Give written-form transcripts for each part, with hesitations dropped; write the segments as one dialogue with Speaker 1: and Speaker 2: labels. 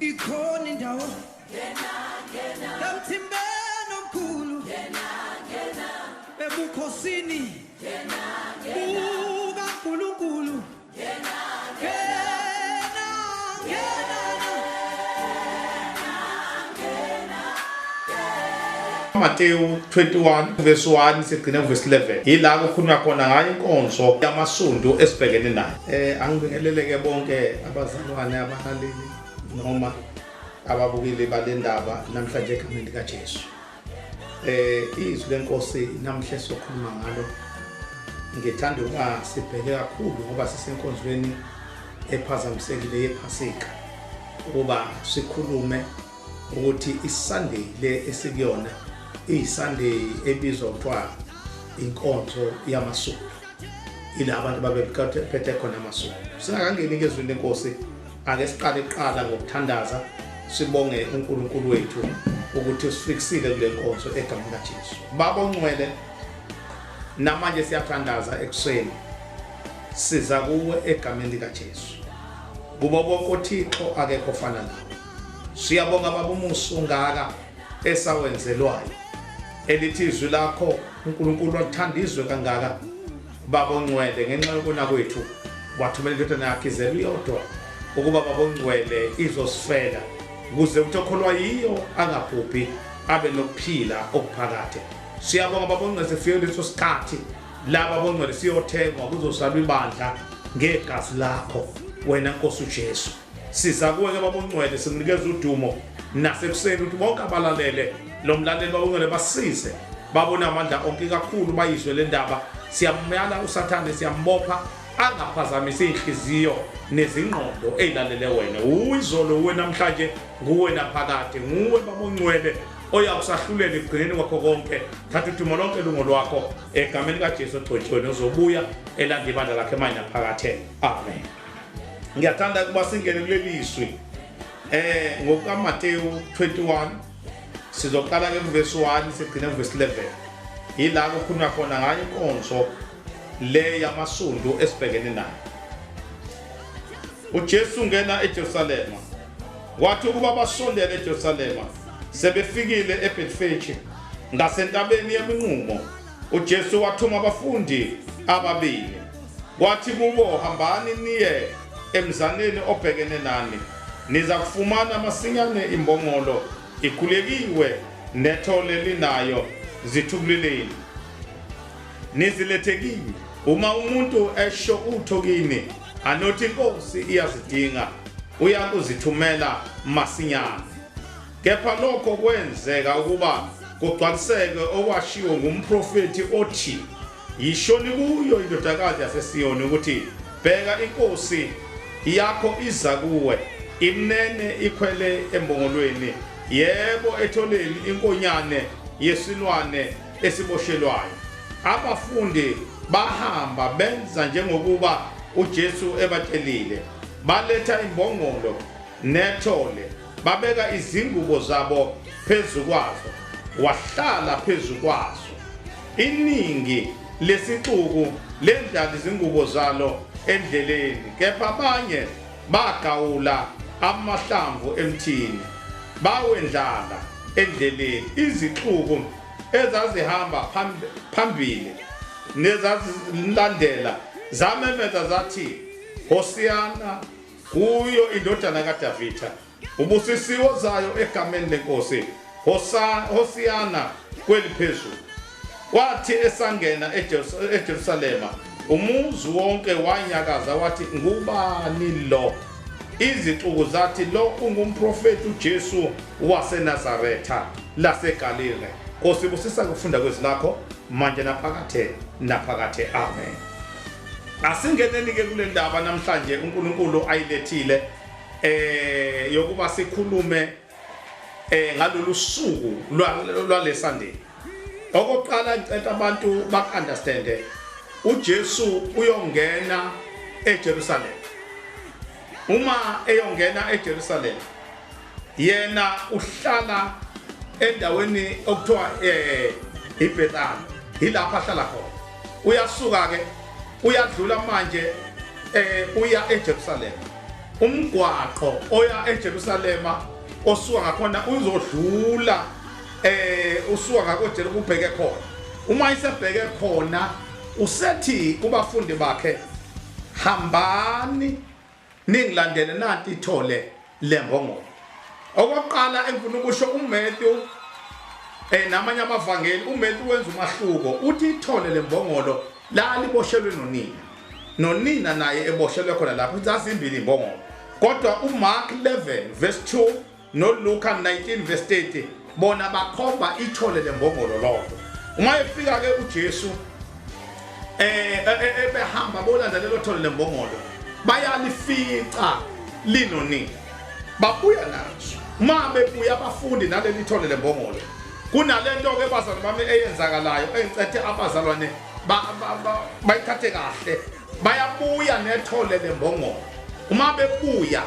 Speaker 1: ikhona indawo kamthimbeni omkhulu ebukhosini buka uNkulunkulu
Speaker 2: Matthew 21 verse 1 sigcina verse 11 yila kukhulunywa khona ngayo inkonzo yamasonto esibhekene nayo. Angibingeleleke bonke abazalwane abalaleli noma ababukeli balendaba namhlanje egameni lika Jesu. Izwi lenkosi namhla sokhuluma ngalo ngithanda ukuba sibheke kakhulu ngoba sisenkonzweni ephazamisekile yePhasika ukuba sikhulume ukuthi iSunday le esikuyona iSunday ebizwa kuthiwa inkonzo yamasonto. Ila abantu babephethe khona amasonto. Singakangeni ke ezweni lenkosi ake siqale kuqala ngokuthandaza sibonge uNkulunkulu wethu ukuthi usifikisile kule nkonzo egameni kaJesu. Baba ongcwele namanje siyathandaza ekuseni siza kuwe egameni likaJesu. Kuba bonke uThixo akekho ofana nawe. Siyabonga baba umusa ungaka esawenzelwayo. Elithi izwi lakho uNkulunkulu wathandizwe kangaka baba ongcwele ngenxa yokuna kwethu wathumela indodana yakhe izelwe yodwa ukuba baba ongcwele izosifela ukuze utokholwa yiyo angabhubhi abe nokuphila okuphakade. Siyabonga baba ongcwele sifike leso sikhathi la baba ongcwele siyothengwa kuzosalwa ibandla ngegazi lakho wena Nkosi uJesu. Siza kuwe ke baba ongcwele sikunikeza udumo nasekuseni ukuthi bonke abalalele lo mlaleli baba ongcwele basize babona amandla onke kakhulu bayizwe le ndaba. Siyamyala uSathane siyambopha angaphazamisa inhliziyo nezingqondo ezilalele wena. Uyizolo uwe namhlanje nguwe naphakade nguwe baba ongcwele oyakusahlulela ekugcineni kwakho konke. Thatha udumo lonke lungo lwakho egameni kaJesu ogcotshiwe nozobuya elanda ibandla lakhe manje naphakade. Amen. Ngiyathanda ukuba singene kuleli izwi ngokuka Matthew 21 sizoqala ke verse 1 sigcina verse 11. Yila kukhulunywa khona ngayo inkonzo le yamasonto esibhekene nayo. uJesu ungena eJerusalema. Wathi ukuba basondele eJerusalema sebefikile eBethfage ngasentabeni yeminqumo. uJesu wathuma abafundi ababili. Wathi kubo hambani niye emzaneni obhekene nani. Niza kufumana masinyane imbongolo ikhulekiwe nethole linayo zithubuleleni. Nizilethekile. Uma umuntu esho utho kini anothi inkosi iyazidinga uyakuzithumela masinyane. Kepha lokho kwenzeka ukuba kugcwaliseke okwashiwo ngumprofeti othi yishoni kuyo indodakazi yaseSiyoni ukuthi bheka inkosi yakho iza kuwe imnene ikhwele embongolweni yebo etholeni inkonyane yesilwane esiboshelwayo. Abafundi bahamba benza njengokuba uJesu ebatshelile. Baletha imbongolo nethole babeka izingubo zabo phezu kwazo. Wahlala phezu kwazo. Iningi lesixuku lendlala izingubo zalo endleleni. Kepha abanye bagawula amahlamvu emthini bawendlala endleleni. Izixuku ezazihamba phambili nezazilandela zamemeza zathi Hosiyana kuyo indodana kaDavida. Ubusisiwo zayo egameni lenkosi. Hosiyana kweli phezulu. Wathi esangena eJerusalema umuzi wonke wanyakaza wathi ngubani lo? Izixuku zathi lo ungumprofeti uJesu waseNazaretha laseGalile. Nkosi busisa kufunda kwezi lakho manje naphakade. Amen. Asingeneni ke kule ndaba namhlanje uNkulunkulu ayilethile yokuba sikhulume ngalolu suku lwale Sunday. Okokuqala ngicela abantu bak-understand uJesu uyongena eJerusalem. Uma eyongena eJerusalem yena uhlala endaweni okuthiwa iBethani. Ilapha ahlala khona. Uyasuka ke uyadlula manje uya eJerusalem. umgwaqo oya eJerusalema osuka ngakhona uzodlula usuka ngakoJeriko ubheke khona. Uma isebheke khona usethi kubafundi bakhe hambani ningilandele nanti ithole lembongolo. Okokuqala engifuna ukusho uMatthew namanye amavangeli uMatthew wenza umahluko uthi ithole lembongolo la liboshelwe nonina. Nonina naye eboshelwe khona lapho zazimbili imbongolo. Kodwa uMark 11 verse 2 noLuka 19 verse 30 bona bakhomba ithole lembongolo lodwa. Uma efika ke uJesu ebehamba bolandela lo thole lembongolo bayalifica linonini babuya nazo. Uma bebuya abafundi naleli thole lembongolo kunalento ke bazalwane bami eyenzakalayo engicethe abazalwane bayithathe kahle bayabuya nethole lembongolo. Uma bebuya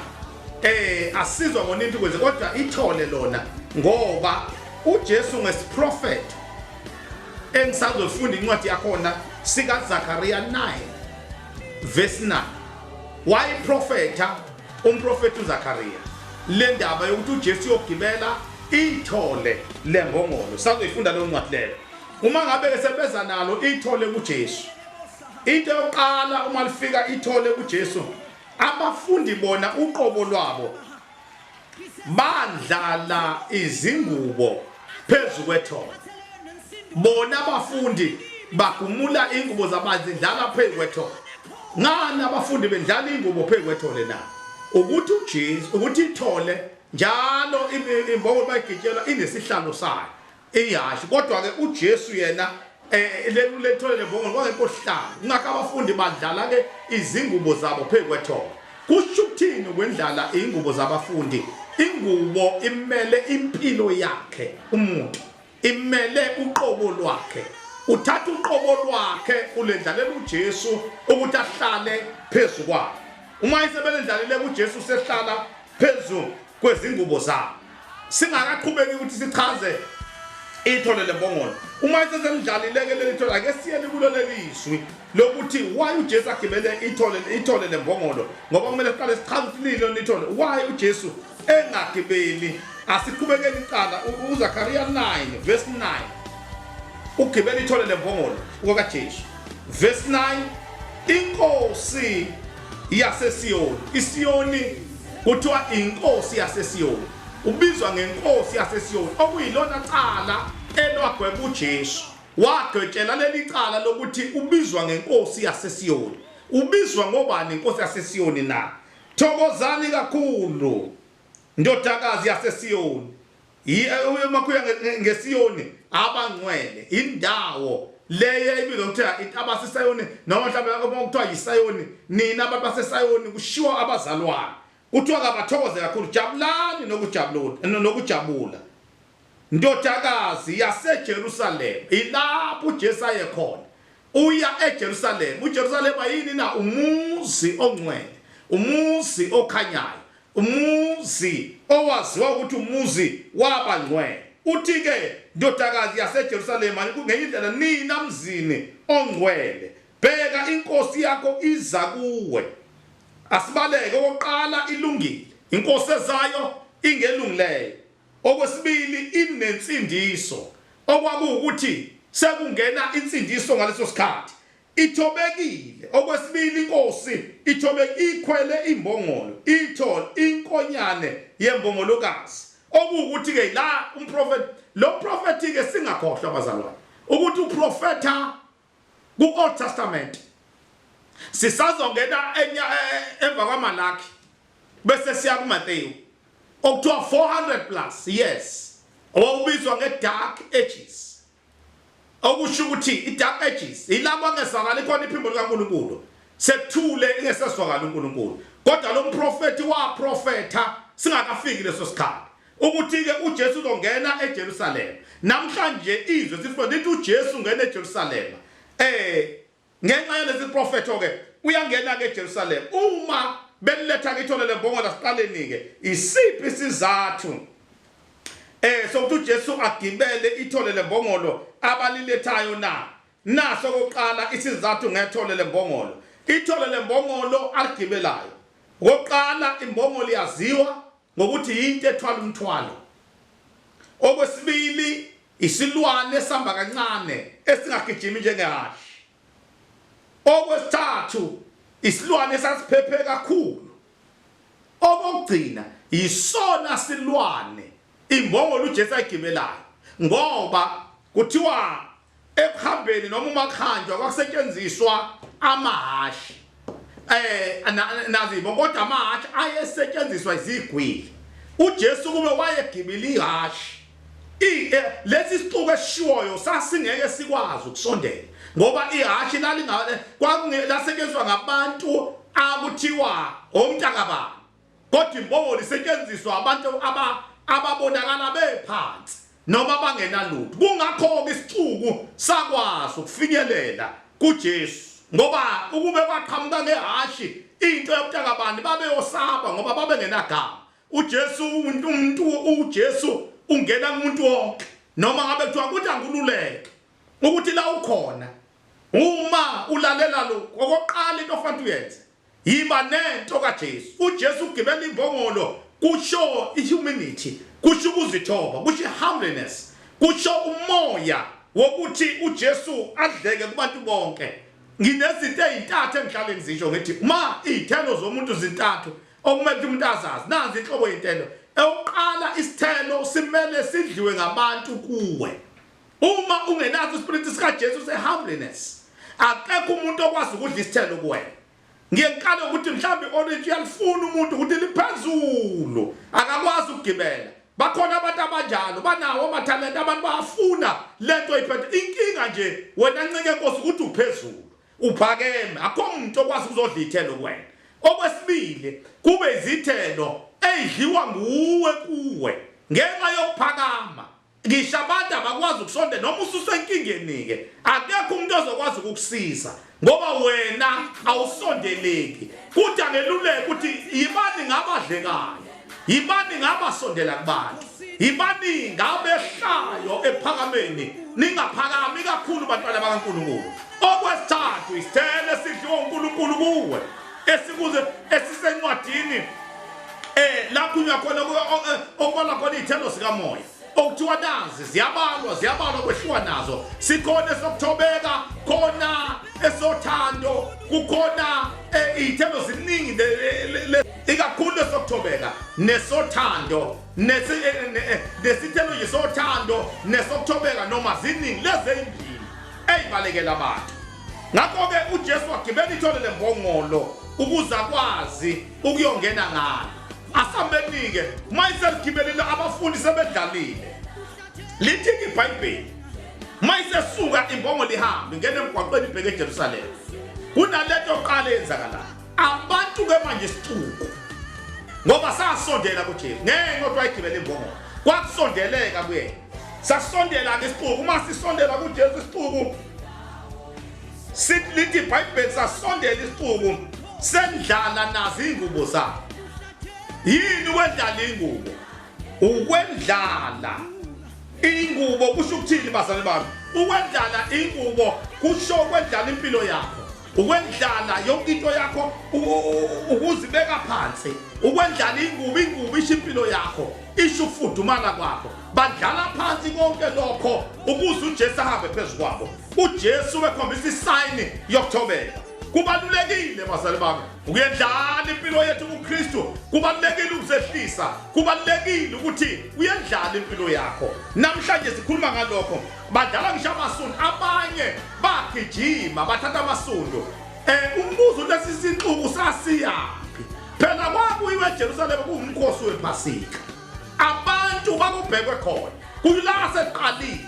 Speaker 2: asizwa ngoninto kwenze kodwa ithole lona ngoba uJesu ngesiprophet engisazofunda incwadi yakhona sika Zakaria 9 verse 9 why prophetha umprofeti uZakaria le ndaba yokuthi uJesu yogibela ithole lembongolo sazoyifunda lo ncwadi leyo. Uma ngabe ke sebeza nalo ithole kuJesu into yokuqala uma lifika ithole kuJesu abafundi bona uqobo lwabo bandlala izingubo phezu kwethole. Bona abafundi bagumula ingubo zabazidlala phezu kwethole. Ngani abafundi bendlala ingubo phezu kwethole na? Ukuthi uJesu ukuthi ithole njalo imbongolo bayigitshelwa inesihlalo sayo iyashi kodwa ke uJesu yena lethole lembongolo kwakho sihlalo. Ngakho abafundi badlala ke izingubo zabo phezu kwethole. Kusho ukuthini kwendlala ingubo zabafundi? Ingubo imele impilo yakhe umuntu. Imele uqobo lwakhe. Uthatha uqobo lwakhe ulendlalela uJesu ukuthi ahlale phezu kwakhe. Uma isebelendlalele uJesu sehlala phezu kwezingubo zakhe. Singakaqhubeki ukuthi sichaze ithole lembongolo. Uma isesemdlalileke leli thole ake siyele kulo leliswi lokuthi why uJesu agibele ithole lembongolo ngoba kumele siqale sichaze ukuthi lilo nithole why uJesu engagibeli. Asiqhubekeni icala uZakaria 9 verse 9 ugibela ithole lembongolo okaJesu verse 9 inkosi yaseSiyoni. iSiyoni kuthiwa inkosi yaseSiyoni ubizwa ngenkosi yaseSiyoni okuyilona cala elwagweba uJesu wagwetshela leli cala lokuthi ubizwa ngenkosi yaseSiyoni. Ubizwa ngobani inkosi yaseSiyoni na? Thokozani kakhulu ndodakazi yaseSiyoni. Umakuya ngeSiyoni abangcwele indawo leyo ibizwa ukuthi abasesayoni noma mhlawumbe okuthiwa yiSayoni nina abantu baseSayoni kushiwo abazalwane. Kuthiwa kabathokoze kakhulu jabulani nokujabula ndodakazi yaseJerusalema. Ilapho uJesu ayekhona uya eJerusalema. uJerusalema yini na? Umuzi ongcwele, umuzi okhanyayo, umuzi owaziwa ukuthi umuzi wabangcwele. Uthi ke ndodakazi yaseJerusalema kungenye indlela nina mzini ongcwele bheka inkosi yakho iza kuwe. Asibaleke okokuqala ilungile, inkosi ezayo ingelungileyo. Okwesibili inensindiso okwakuwukuthi sekungena insindiso ngaleso sikhathi ithobekile. Okwesibili inkosi ithobekile ikhwele imbongolo ithole inkonyane yembongolokazi okuwukuthi ke la umprofeti lo prophetic ke singakhohlwa abazalwane ukuthi uprofeta ku-Old Testament sisazongena emva kwaMalaki bese siya kuMateyu okuthiwa 400 plus yes owawubizwa nge-dark ages. Okusho ukuthi i-dark ages ilapho ngesakala ikhona iphimbo likaNkulunkulu sekuthule ingeseswakala uNkulunkulu. Kodwa lo mprofeti waprofetha singakafiki leso sikhathi ukuthi ke uJesu uzongena eJerusalema. Namhlanje izwe sifuna ukuthi uJesu ungena eJerusalema. Ngenxa yalesi prophetho ke uyangena ke eJerusalema. Uma beletha ke ithole lembongolo siqaleni ke isiphi isizathu sokuthi uJesu agibele ithole lembongolo abalilethayo na? Naso kokuqala isizathu ngethole lembongolo. Ithole lembongolo aligibelayo Okokuqala imbongolo yaziwa ngokuthi into ethwala umthwalo. Okwesibili isilwane esihamba kancane esingagijimi njengehashi. Okwesithathu isilwane esasiphephe kakhulu. Okugcina isona silwane imbongolo uJesu ayigibelayo ngoba kuthiwa ekuhambeni noma umakhanjwa kwakusetshenziswa amahashi. Nazibo kodwa amahashi ayesetshenziswa izigwili. uJesu kube wayegibela ihashi. Lesi sicuku esishiwoyo sasingeke sikwazi ukusondela ngoba ihashi lasetshenziswa ngabantu akuthiwa omntakabani. Kodwa imbongolo isetshenziswa abantu ababonakala bephansi noma bangenalutho. Kungakho isicuku sakwazi ukufinyelela kuJesu ngoba ukube baqhamuka ngehashi into yomntakabani babeyosaba ngoba babengenagama. uJesu ungena kumuntu wonke noma ngabe kuthiwa ukuthi angululeke ukuthi la ukhona uma ulalela lokho. Okokuqala into ofanele uyenze yiba nento kaJesu. uJesu ugibela imbongolo kusho ihumanity, kusho ukuzithoba, kusho humbleness, kusho umoya wokuthi uJesu adleke kubantu bonke. Nginezinto ezintathu engihlale ngizisho ngithi ma izithelo zomuntu zintathu okumele umuntu azazi. Nanzi inhlobo yezithelo. Eyokuqala isithelo simele sidliwe ngabantu kuwe. Uma ungenazo ispirit sikaJesu sehumbleness akekho umuntu okwazi ukudla isithelo kuwena. Ngiyekhala ukuthi mhlambe orange yalifuna umuntu ukuthi liphezulu akakwazi ukugibela. Bakhona abantu abanjalo banawo amathalente abantu bayafuna lento iphethe. Inkinga nje wena ncike Nkosi ukuthi uphezulu uphakeme akho umuntu okwazi ukuzodla ithelo kuwena. Okwesibili kube izithelo ezidliwa nguwe kuwe ngenxa yokuphakama. Ngisho abantu abakwazi ukusonde noma ususenkingeni akekho umuntu ozokwazi ukukusiza ngoba wena awusondeleki. Kuthi angeluleke ukuthi yibani ngabadlekayo, yibani ngabasondela kubantu, yibani ngabehlayo ephakameni ningaphakami kakhulu bantwana bakaNkulunkulu. Okwesithathu isithelo esidliwa uNkulunkulu kuwe esisencwadini lapho uyakhona okubala khona izithelo zikamoya okuthiwa nazi ziyabalwa kwehliwa nazo. Sikhona esokuthobeka, khona esothando, kukhona izithelo ziningi ikakhulu esokuthobeka nesothando nesithelo yesothando nesokuthobeka noma ziningi lezi ezimbili ezibalekela abantu. Ngakho-ke uJesu wagibela ithole lembongolo ukuze akwazi ukuyongena ngalo. Asambeni-ke mayiseligibelile abafundi sebedlalile. Lithi-ke iBhayibheli mayisesuka imbongolo ihambe ingene emgwaqweni ibheke eJerusalema. Kunalento yokuqala eyenzakalayo. Abantu-ke manje isicuku ngoba sasondela kuJesu ngenxa yokuthi wayigibela imbongolo kwakusondeleka kuyena. Sasondela-ke isicuku. Uma sisondela kuJesu isicuku lithi iBhayibheli sasondela isicuku sendlala nazo ingubo zakhe. Yini ukwendlala ingubo? Ukwendlala ingubo kusho ukuthini bazali bami? Ukwendlala ingubo kusho ukwendlala impilo yakho. Ukwendlala yonke into yakho ukuzibeka phansi. Ukwendlala ingubo isho impilo yakho, isho ukufudumala kwakho. Badlala phansi konke lokho ukuze uJesu ahambe phezulu kwabo. uJesu bekhombisa isayini yokuthobeka. Kubalulekile bazali bami ukuyendlala impilo yethu kuKristu. Kubalulekile ukuzehlisa. Kubalulekile ukuthi uyendlala impilo yakho. Namhlanje sikhuluma ngalokho. Badlala ngisho amasundu, abanye bagijima bathatha amasundu. Umbuzo lesi sixuku sasiyaphi? Phela kwakuyiwe eJerusalema kuwumkhosi wePhasika. Abantu bakubhekwe khona. Kuyila seqalile.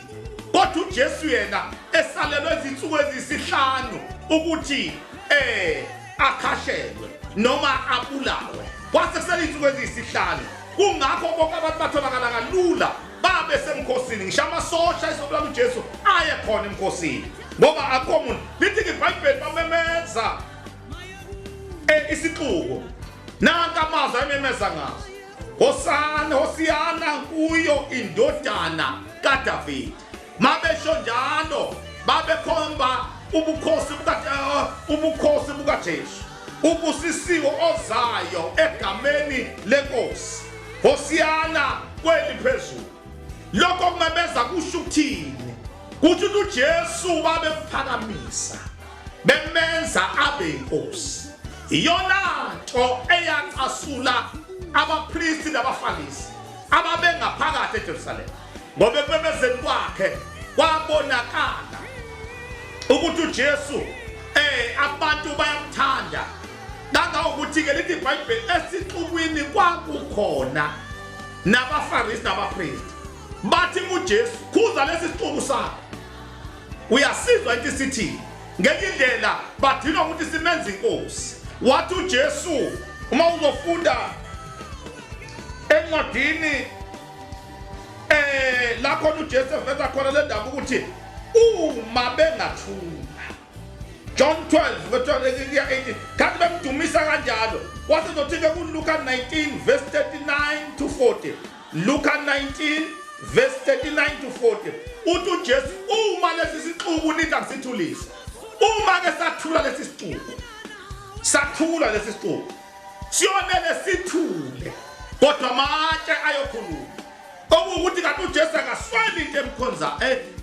Speaker 2: Kodwa uJesu yena esalelwe izinsuku ezisihlanu ukuthi akhashelwe noma abulawe. Kwase kusele izinsuku ezisihlanu. Kungakho bonke abantu batholakala kalula babe semkhosini. Ngisho amasosha esobulala uJesu aye khona emkhosini ngoba akho umuntu. Lithi iBhayibheli bamemeza isixuku. Nanka amazwi ayememeza ngazo. Hosana, Hosiyana kuyo indodana kaDavide. Mabesho njalo babekhomba ubukhosi bukaJesu. ubusisiwe ozayo egameni lenkosi Hosiyana kweli phezulu lokho kungameza kusho ukuthini kuthi uJesu babemphakamisa bemenza abe inkosi iyona nto eyacasula abapristi nabaFarisi ababengaphakathi eJerusalem ngoba ekubemezeni kwakhe kwabonakala ukuthi uJesu abantu bayamthanda kangangokuthi ke lithi iBhayibheli esixukwini kwakukhona nabaFarisi nabapristi bathi uJesu khuza lesi sixuku sakhe uyasizwa into sithi ngenye indlela badinga ukuthi simenze inkosi wathi uJesu uma uzofunda encwadini la khona uJesu eveza khona le ndaba ukuthi uma bengathula John 12 verse 18 kanti bemdumisa kanjalo wasezothi ke kuLuka 19 verse 39 to 40 Luka 19 verse 39 to 40 uthi uJesu uma lesi sixuku nithi akusithulise uma ke sathula lesi sixuku sathula lesi sixuku siyonele sithule kodwa amatshe ayokhuluma okuthi kanti uJesu akasweli into emkhonza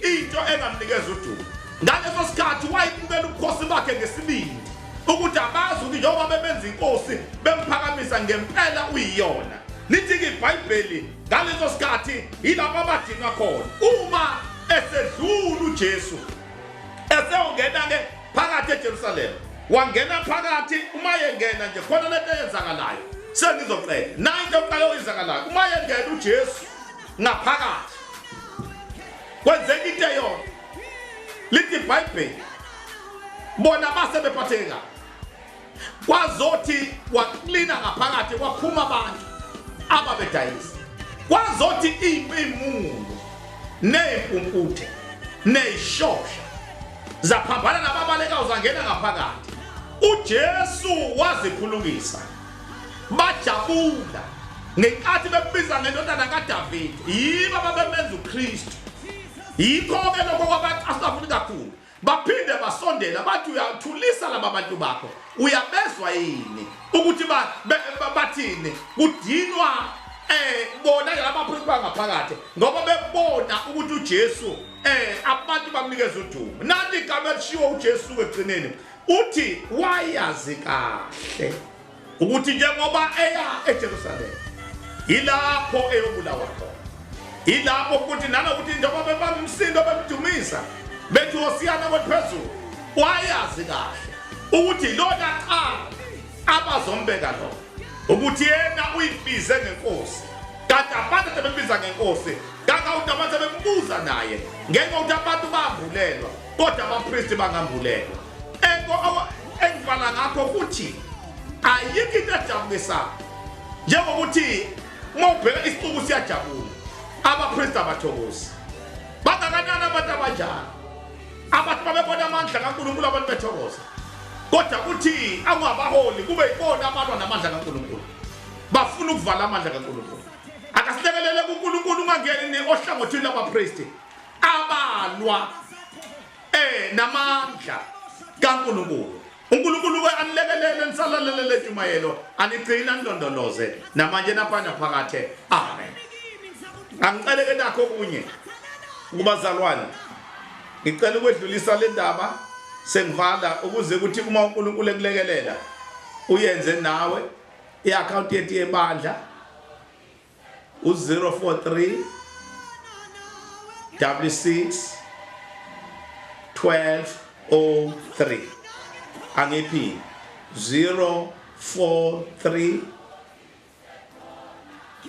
Speaker 2: into engamnikeza udumo ngaleso sikhathi wayibukela ubukhosi bakhe ngesibindi ukuthi abazi ukuthi njengoba bebenza inkosi bemphakamisa ngempela uyiyona lithi ke iBhayibheli ngaleso sikhathi yilabo abadinga khona uma esedlula uJesu eseyongena ke phakathi eJerusalem wangena phakathi uma yengena nje khona lento eyenzakalayo sengizoqeda nanto oqala oyenzakalayo uma yengena uJesu ngaphakathi kwenzeka into eyodwa lithi iBhayibheli bona base bephatheka kwazothi waklina ngaphakathi kwaphuma abantu ababedayisa kwazothi imundo neimpumputhe neishosha zaphambana nababaleka uzangena ngaphakathi uJesu wazikhulukisa bajabula ngenkathi bebiza ngendodana kaDavid yibo ababemenza uKristu yikho ke lokho kwabaqasafuni kakhulu baphinde basondela bathi uyathulisa laba bantu bakho uyabezwa yini ukuthi bathini kudinwa bona laba priest bangaphakathi ngoba bebona ukuthi uJesu abantu bamnikeza udumo nathi igama elishiwo uJesu ekugcineni uthi wayazi kahle ukuthi njengoba eya eJerusalem ilapho eyobulawa khona ilapho ukuthi nanokuthi njengoba bebamsindo bemdumisa bethi Hosiyana kwephezulu wayazi kahle ukuthi lona abazombeka lo ukuthi yena uyibize ngenkosi kanti abantu bebiza ngenkosi kanti abantu bembuza naye ngenxa ukuthi abantu bavulelwa kodwa abapristi bangambulelwa engibala ngakho ukuthi ayikho into ejabulisa njengokuthi uma ubheka isixuku siyajabula abapristi abathokozi bangakanani abantu abanjalo abantu babebona amandla kaNkulunkulu abantu bethokoza kodwa kuthi angabaholi kube yibona abantu namandla kaNkulunkulu bafuna ukuvala amandla kaNkulunkulu akasilekelele kuNkulunkulu ungangeni ohlangothini labapristi abalwa namandla kaNkulunkulu uNkulunkulu anilekelele nisalalele lentumayelo anigcina ndondoloze namanje naphana phakathe amen angicele ke nakho kunye kubazalwane ngicela ukwedlulisa le ndaba sengivala ukuze ukuthi uma uNkulunkulu ekulekelela uyenze nawe iaccount yethu yebandla u043 66 1203 angiphi 043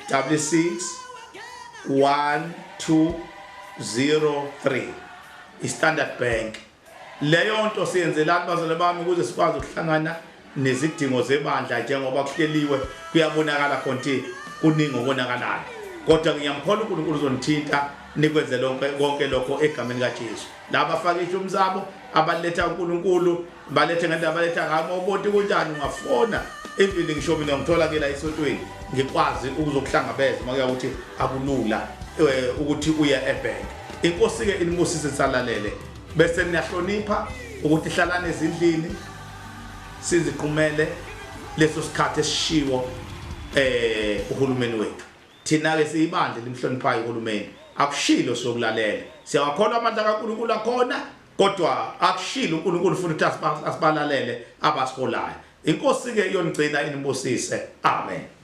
Speaker 2: 66 1203 iStandard Bank leyo nto siyenzela abazali bami ukuze sikwazi ukuhlangana nezidingo zebandla njengoba kuhleliwe kuyabonakala konke kuningi okubonakalayo kodwa ngiyamkhola uNkulunkulu uzonithinta nikwenze konke lokho egameni kaJesu laba afaka ishumu zabo abaletha uNkulunkulu balethe ngento abaletha ngamo ubonke kunjani ungafona even ngisho mina ngithola ke la esontweni ngikwazi ukuzokuhlangabeza makuya ukuthi akulula ukuthi uya ebank inkosi ke inimusise salalele bese niyahlonipha ukuthi hlalane ezindlini siziqhumele leso sikhathi esishiwo uhulumeni wethu. Thina ke siyibandla limhloniphayo uhulumeni, akushilo sokulalela. Siyawakholwa amandla kaNkulunkulu akhona, kodwa akushilo uNkulunkulu futhi asibalalele abasiholayo. Inkosi ke iyonigcina inimbusise. Amen.